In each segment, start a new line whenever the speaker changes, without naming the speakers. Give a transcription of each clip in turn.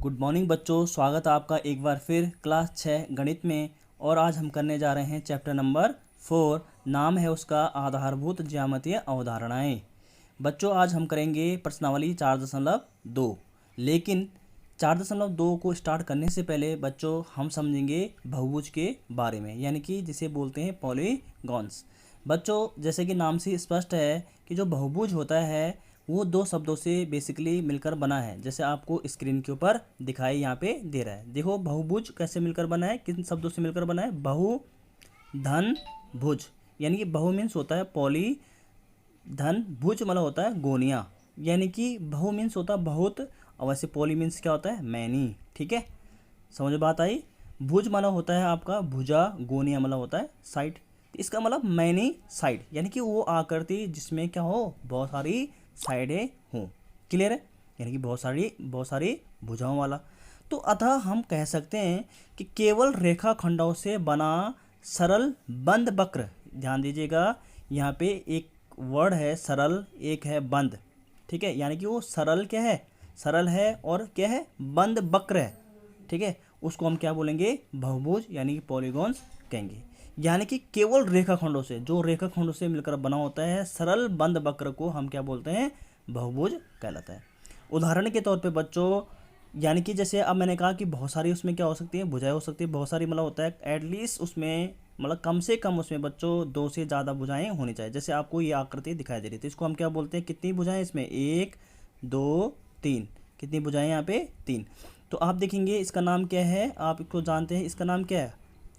Good morning बच्चों, स्वागत है आपका एक बार फिर क्लास 6 गणित में। और आज हम करने जा रहे हैं चैप्टर नंबर 4। नाम है उसका आधारभूत ज्यामितीय अवधारणाएं। बच्चों आज हम करेंगे प्रश्नावली 4.2। लेकिन 4.2 को स्टार्ट करने से पहले बच्चों हम समझेंगे बहुभुज के बारे में, यानी कि जिसे बोलते हैं पॉलीगॉन्स। बच्चों जैसे कि नाम से स्पष्ट है कि जो बहुभुज होता है वो दो शब्दों से बेसिकली मिलकर बना है। जैसे आपको स्क्रीन के ऊपर दिखाई यहाँ पे दे रहा है, देखो बहुभुज कैसे मिलकर बना है, किन शब्दों से मिलकर बना है। बहु धन भुज, यानी कि बहु मीन्स होता है पॉली, धन भुज मतलब होता है गोनिया, यानी कि बहु मीन्स होता है बहुत, और वैसे पॉली मीन्स क्या होता है मैनी। ठीक है, समझ बात आई। भुज मतलब होता है आपका भुजा, गोनिया मतलब होता है साइड, इसका मतलब मैनी साइड, यानी कि वो आकृति जिसमें क्या हो, बहुत सारी साइडें हों। क्लियर है, यानी कि बहुत सारी भुजाओं वाला। तो अतः हम कह सकते हैं कि केवल रेखाखंडों से बना सरल बंद वक्र। ध्यान दीजिएगा, यहाँ पे एक वर्ड है सरल, एक है बंद। ठीक है, यानी कि वो सरल क्या है, सरल है, और क्या है, बंद वक्र है। ठीक है, उसको हम क्या बोलेंगे, बहुभुज यानी कि पॉलीगॉन्स कहेंगे। यानी कि केवल रेखाखंडों से, जो रेखाखंडों से मिलकर बना होता है सरल बंद वक्र को हम क्या बोलते हैं, बहुभुज कहलाता है। उदाहरण के तौर पे बच्चों, यानी कि जैसे अब मैंने कहा कि बहुत सारी उसमें क्या हो सकती है, भुजाएं हो सकती है। बहुत सारी मतलब होता है एटलीस्ट उसमें मतलब कम से कम उसमें बच्चों दो से ज़्यादा भुजाएं होनी चाहिए। जैसे आपको ये आकृति दिखाई दे रही थी, इसको हम क्या बोलते हैं, कितनी भुजाएं इसमें, 1 2 3। कितनी भुजाएं यहाँ पे, 3। तो आप देखेंगे इसका नाम क्या है, आप इसको जानते हैं, इसका नाम क्या है,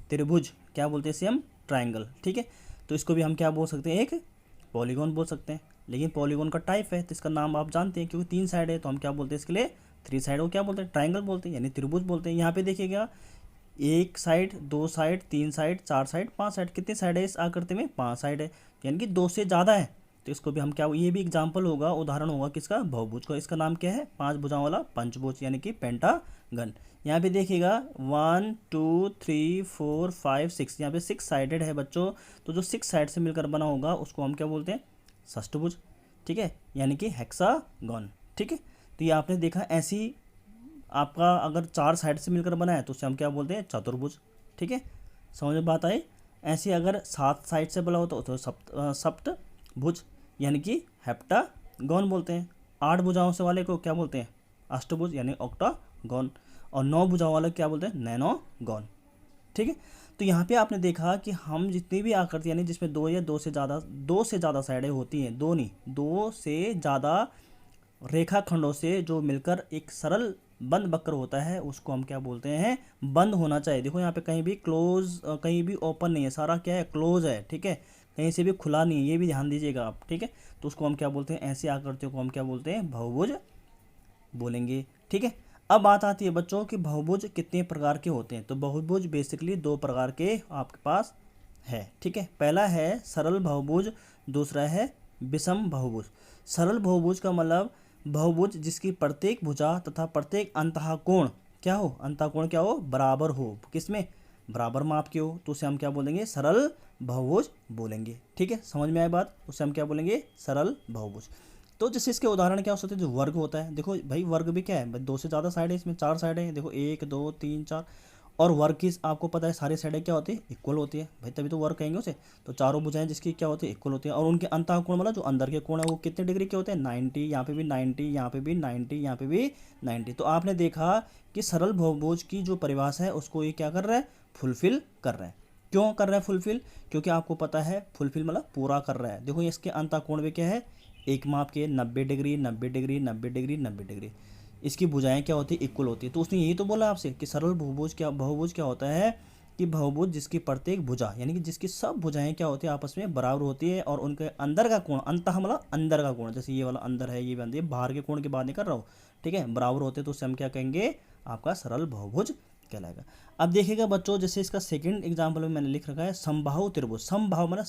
त्रिभुज। क्या बोलते हैं इसे हम, ट्राइंगल। ठीक है, तो इसको भी हम क्या बोल सकते हैं, एक पॉलीगॉन बोल सकते हैं। लेकिन पॉलीगॉन का टाइप है तो इसका नाम आप जानते हैं, क्योंकि 3 साइड है तो हम क्या बोलते हैं इसके लिए, 3 साइड को क्या बोलते हैं, ट्राइंगल बोलते हैं, यानी त्रिभुज बोलते हैं। यहाँ पे देखिएगा, 1 side, 2 side, 3 side, 4 side, 5 side. कितने साइड है इस आकृति में, 5 साइड है, यानी कि 2 से ज़्यादा है। तो इसको भी हम क्या, ये भी एग्जाम्पल होगा, उदाहरण होगा किसका, बहुभुज का। इसका नाम क्या है, 5 भुजाओं वाला पंचभुज, यानी कि पेंटागन। यहाँ पे देखिएगा 1 2 3 4 5 6, यहाँ पे 6 साइडेड है बच्चों। तो जो 6 साइड से मिलकर बना होगा उसको हम क्या बोलते हैं, षष्ठभुज। ठीक है, यानी कि हेक्सागन। ठीक है, तो ये आपने देखा, ऐसी आपका अगर 4 साइड से मिलकर बना है तो उसे हम क्या बोलते हैं, चतुर्भुज। ठीक है, समझ में बात आई। ऐसे अगर 7 साइड से बना हो तो सप्तभुज, यानी कि हेप्टागन बोलते हैं। 8 भुजाओं से वाले को क्या बोलते हैं, अष्टभुज, यानी ऑक्टागन। और 9 भुजाओं वाले क्या बोलते हैं, नैनोगन। ठीक है, तो यहाँ पे आपने देखा कि हम जितनी भी आकृति, यानी जिसमें 2 या 2 से ज़्यादा साइडें होती हैं, 2 नहीं, 2 से ज़्यादा रेखाखंडों से जो मिलकर एक सरल बंद वक्र होता है उसको हम क्या बोलते हैं, बंद होना चाहिए। देखो यहाँ पे कहीं भी क्लोज, कहीं भी ओपन नहीं है, सारा क्या है, क्लोज है। ठीक है, कहीं से भी खुला नहीं है, ये भी ध्यान दीजिएगा आप। ठीक है, तो उसको हम क्या बोलते हैं, ऐसी आकृतियों को हम क्या बोलते हैं, बहुभुज बोलेंगे। ठीक है, अब बात आती है बच्चों कि बहुभुज कितने प्रकार के होते हैं। तो बहुभुज बेसिकली 2 प्रकार के आपके पास है। ठीक है, पहला है सरल बहुभुज, दूसरा है विषम बहुभुज। सरल बहुभुज का मतलब बहुभुज जिसकी प्रत्येक भुजा तथा प्रत्येक अंतःकोण क्या हो, अंतःकोण क्या हो, बराबर हो। किसमें, बराबर माप के हो, तो उसे हम क्या बोलेंगे, सरल बहुभुज बोलेंगे। ठीक है, समझ में आए बात, उसे हम क्या बोलेंगे, सरल बहुभुज। तो जैसे इसके उदाहरण क्या हो सकते हैं, जो वर्ग होता है, देखो भाई वर्ग भी क्या है, 2 से ज़्यादा साइड है, इसमें 4 साइड है। देखो 1 2 3 4, और वर्ग की आपको पता है सारी साइडें क्या होती है, इक्वल होती है भाई, तभी तो वर्ग कहेंगे उसे। तो चारों भुजाएं जिसकी क्या होती है, इक्वल होती है। और उनके अंतःकोण मतलब जो अंदर के कोण है वो कितने डिग्री के होते हैं, 90। यहाँ पे भी 90, यहाँ पे भी 90, यहाँ पे भी 90। तो आपने देखा कि सरल बहुभुज की जो परिभाषा है उसको ये क्या कर रहा है, फुलफिल कर रहा है। क्यों कर रहा है फुलफिल, क्योंकि आपको पता है फुलफिल मतलब पूरा कर रहा है। देखो इसके अंतःकोण भी क्या है, एक माप के 90 डिग्री 90 डिग्री 90 डिग्री 90 डिग्री। इसकी भुजाएं क्या होती है, इक्वल होती है। तो उसने यही तो बोला आपसे कि सरल बहुभुज क्या होता है, कि बहुभुज जिसकी प्रत्येक भुजा, यानी कि जिसकी सब भुजाएं क्या होती है, आपस में बराबर होती है, और उनके अंदर का कोण, अंतः मतलब अंदर का कोण, जैसे ये वाला अंदर है, ये भी अंदर, बाहर के कोण की बात नहीं कर रहा हूँ। ठीक है, बराबर होते हैं तो उससे हम क्या कहेंगे, आपका सरल बहुभुज कहलाएगा। अब देखिएगा बच्चों, जैसे इसका सेकंड एग्जाम्पल में मैंने लिख रखा है समबाहु त्रिभुज। समबाहु माने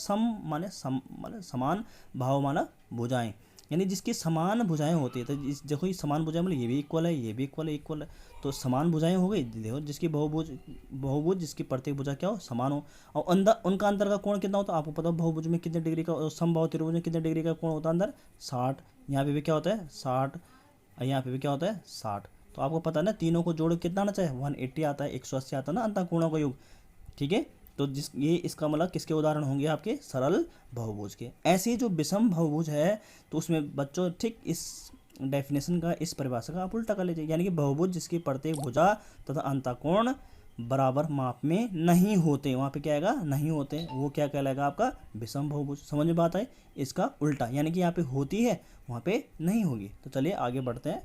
माने समान, भाव माना भुजाएं, यानी जिसकी समान भुजाएं होती है। तो देखो ये समान भुजाएं मतलब ये भी इक्वल है, ये भी इक्वल है, इक्वल है, तो समान भुजाएं हो गई। देखो जिसकी बहुभुज जिसकी प्रत्येक भुजा क्या हो, समान हो, और अंदर उनका अंदर का कोण कितना होता है, आपको पता है बहुभुज में कितने डिग्री का, समबाहु त्रिभुज में कितने डिग्री का कोण होता है अंदर, 60। यहाँ पे भी क्या होता है 60, और यहाँ पे भी क्या होता है 60। तो आपको पता है ना, तीनों को जोड़ कितना आना चाहिए, 180 आता है, 180 आता है ना अंतःकोणों का योग, ठीक है। तो ये इसका मतलब किसके उदाहरण होंगे, आपके सरल बहुभुज के। ऐसे ही जो विषम बहुभुज है, तो उसमें बच्चों ठीक इस डेफिनेशन का, इस परिभाषा का आप उल्टा कर लीजिए, यानी कि बहुभुज जिसकी प्रत्येक भुजा तथा अंतःकोण बराबर माप में नहीं होते, वहाँ पे क्या आएगा, नहीं होते, वो क्या कहलाएगा, आपका विषम बहुभुज। समझ में बात है, इसका उल्टा, यानी कि यहाँ पे होती है, वहाँ पे नहीं होगी। तो चलिए आगे बढ़ते हैं।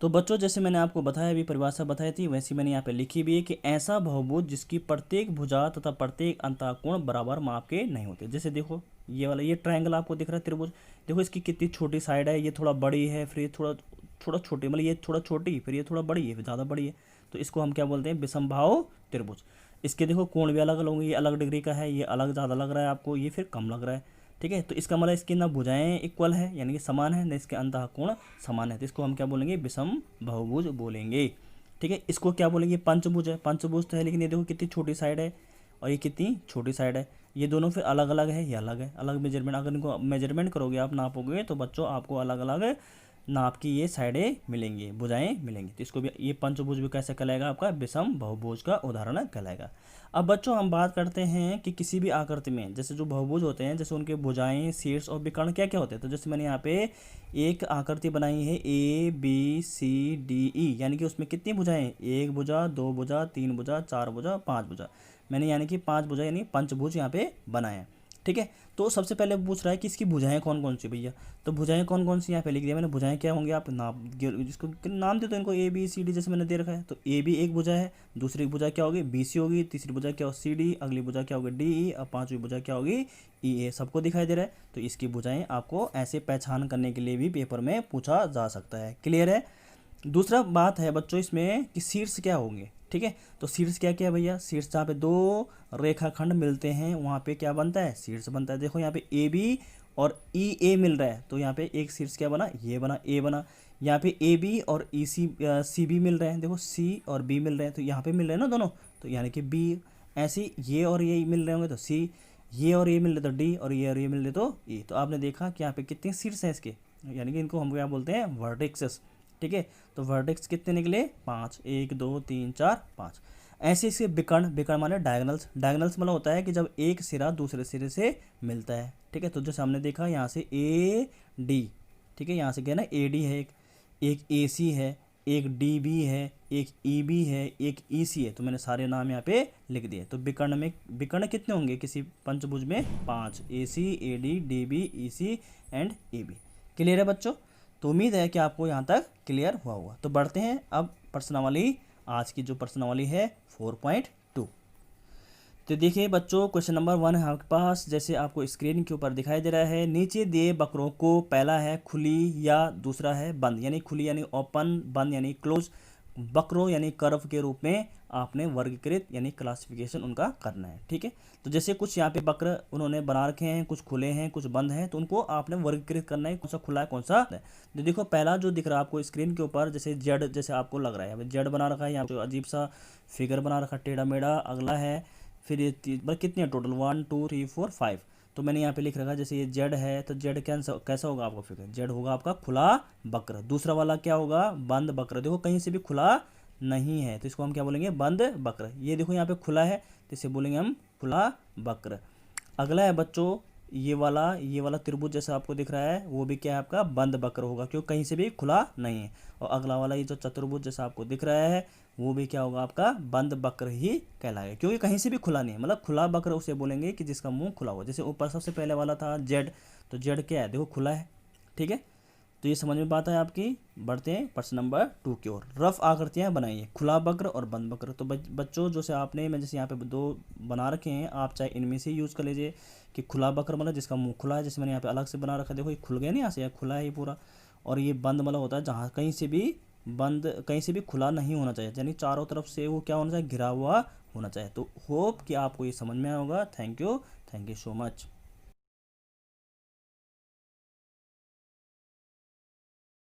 तो बच्चों जैसे मैंने आपको बताया, अभी परिभाषा बताई थी, वैसे मैंने यहाँ पे लिखी भी है कि ऐसा बहुभुज जिसकी प्रत्येक भुजा तथा प्रत्येक अंतःकोण बराबर माप के नहीं होते। जैसे देखो ये वाला, ये ट्रायंगल आपको दिख रहा है त्रिभुज, देखो इसकी कितनी छोटी साइड है, ये थोड़ा बड़ी है, फिर ये थोड़ा थोड़ा छोटी, मतलब ये थोड़ा छोटी, फिर ये थोड़ा बड़ी है, फिर ज़्यादा बड़ी है, तो इसको हम क्या बोलते हैं, विषमबाहु त्रिभुज। इसके देखो कोण भी अलग अलग होंगे, ये अलग डिग्री का है, ये अलग ज़्यादा लग रहा है आपको, ये फिर कम लग रहा है, ठीक है। तो इसका मतलब इसकी ना भुजाएं इक्वल है, यानी कि समान है, ना इसके अंतःकोण समान है, तो इसको हम क्या बोलेंगे, विषम बहुभुज बोलेंगे, ठीक है। इसको क्या बोलेंगे, पंचभुज है, पंचभुज तो है, लेकिन ये देखो कितनी छोटी साइड है और ये कितनी छोटी साइड है, ये दोनों फिर अलग अलग है, ये अलग है, अलग मेजरमेंट, अगर इनको मेजरमेंट करोगे आप, नापोगे, तो बच्चों आपको अलग अलग नाप की ये साइडें मिलेंगी, भुजाएं मिलेंगी, तो इसको भी ये पंचभुज भी कैसे कहलाएगा, आपका विषम बहुभुज का उदाहरण कहलाएगा। अब बच्चों हम बात करते हैं कि किसी भी आकृति में जैसे जो बहुभुज होते हैं, जैसे उनके भुजाएं, शीर्ष और विकर्ण क्या क्या होते हैं। तो जैसे मैंने यहाँ पे एक आकृति बनाई है ABCDE, यानी कि उसमें कितनी भुजाएं, एक भुजा, दो भुजा, तीन भुजा, चार भुजा, पाँच भुजा, मैंने यानी कि पाँच भुजा यानी पंचभुज यहाँ पे बनाए हैं, ठीक है। तो सबसे पहले पूछ रहा है कि इसकी भुजाएं कौन कौन सी, भैया तो भुजाएं कौन कौन सी यहाँ पे लिख दिया मैंने, भुजाएं क्या होंगी, आप नाम जिसको नाम दे, तो इनको ABCD जैसे मैंने दे रखा है। तो AB एक भुजा है, दूसरी भुजा क्या होगी, BC होगी, तीसरी भुजा क्या होगी, CD, अगली भुजा क्या होगी, DE, और पांचवी भुजा क्या होगी, EA। सबको दिखाई दे रहा है, तो इसकी भुजाएं आपको ऐसे पहचान करने के लिए भी पेपर में पूछा जा सकता है, क्लियर है। दूसरा बात है बच्चों इसमें कि शीर्ष क्या होंगे, ठीक है। तो शीर्ष क्या क्या भैया, शीर्ष जहाँ पे दो रेखाखंड मिलते हैं वहाँ पे क्या बनता है, शीर्ष बनता है। देखो यहाँ पे AB और EA मिल रहा है, तो यहाँ पे एक शीर्ष क्या बना, ये बना, A बना। यहाँ पे AB और CB मिल रहे हैं, देखो C और B मिल रहे हैं, तो यहाँ पे मिल रहे हैं ना दोनों, तो यानी कि B। ऐसे ये और ये मिल रहे होंगे तो C, ये और ये मिल रहे तो D, और ये मिल रहे तो E। तो आपने देखा कि यहाँ पे कितने शीर्ष हैं इसके, यानी कि इनको हम क्या बोलते हैं, वर्टेक्सेस, ठीक है। तो वर्टेक्स कितने निकले, 5, 1 2 3 4 5। ऐसे इसके विकर्ण, विकर्ण माने डायगोनल्स, डायगोनल्स मतलब होता है कि जब एक सिरा दूसरे सिरे से मिलता है, ठीक है। तो जैसे हमने देखा यहाँ से AD, ठीक है, यहाँ से क्या ना AD है, एक AC है, एक DB है, एक EB है, एक EC है, तो मैंने सारे नाम यहाँ पे लिख दिए। तो विकर्ण में विकर्ण कितने होंगे किसी पंचभुज में, 5, AC AD DB EC and EB। Clear है बच्चों, तो उम्मीद है कि आपको यहाँ तक क्लियर हुआ होगा। तो बढ़ते हैं अब प्रश्नावली, आज की जो प्रश्नावली है 4.2। तो देखिए बच्चों क्वेश्चन नंबर 1 है आपके पास, जैसे आपको स्क्रीन के ऊपर दिखाई दे रहा है। नीचे दिए वक्रों को पहला है खुली या दूसरा है बंद, यानी खुली यानी ओपन, बंद यानी क्लोज, वक्रों यानी कर्व के रूप में आपने वर्गीकृत यानी क्लासिफिकेशन उनका करना है, ठीक है। तो जैसे कुछ यहाँ पे वक्र उन्होंने बना रखे हैं, कुछ खुले हैं कुछ बंद हैं, तो उनको आपने वर्गीकृत करना है, कौन सा खुला है कौन सा है। तो देखो पहला जो दिख रहा है आपको स्क्रीन के ऊपर, जैसे जेड, जैसे आपको लग रहा है जेड बना रखा है, यहाँ पे अजीब सा फिगर बना रखा टेढ़ा मेढ़ा। अगला है फिर ये कितने टोटल 1 2 3 4 5, तो मैंने यहाँ पे लिख रखा है जैसे ये जेड है, तो जेड कैसा होगा आपका फिगर, जेड होगा आपका खुला वक्र। दूसरा वाला क्या होगा, बंद वक्र। देखो कहीं से भी खुला नहीं है, तो इसको हम क्या बोलेंगे, बंद वक्र। ये देखो यहाँ पे खुला है, तो इसे बोलेंगे हम खुला वक्र। अगला है बच्चों ये वाला त्रिभुज जैसा आपको दिख रहा है, वो भी क्या है आपका बंद वक्र होगा, क्योंकि कहीं से भी खुला नहीं है। और अगला वाला ये जो चतुर्भुज जैसा आपको दिख रहा है, वो भी क्या होगा आपका बंद वक्र ही कहलाएगा, क्योंकि कहीं से भी खुला नहीं है, मतलब खुला वक्र उसे बोलेंगे कि जिसका मुंह खुला हो। जैसे ऊपर सबसे पहले वाला था जेड, तो जेड क्या है, देखो खुला है, ठीक है। तो ये समझ में बात है आपकी। बढ़ते हैं प्रश्न नंबर 2 की ओर। रफ आकृतियां बनाइए, खुला वक्र और बंद वक्र। तो बच्चों जो से आपने, मैं जैसे यहाँ पे दो बना रखे हैं, आप चाहे इनमें से यूज़ कर लीजिए कि खुला वक्र मतलब जिसका मुंह खुला है, जैसे मैंने यहाँ पे अलग से बना रखा है, देखो ये खुल गया नहीं यहाँ से, यह खुला है ये पूरा। और ये बंद मतलब होता है जहाँ कहीं से भी खुला नहीं होना चाहिए, यानी चारों तरफ से वो क्या होना चाहिए, घिरा हुआ होना चाहिए। तो होप कि आपको ये समझ में आया होगा। Thank you so much.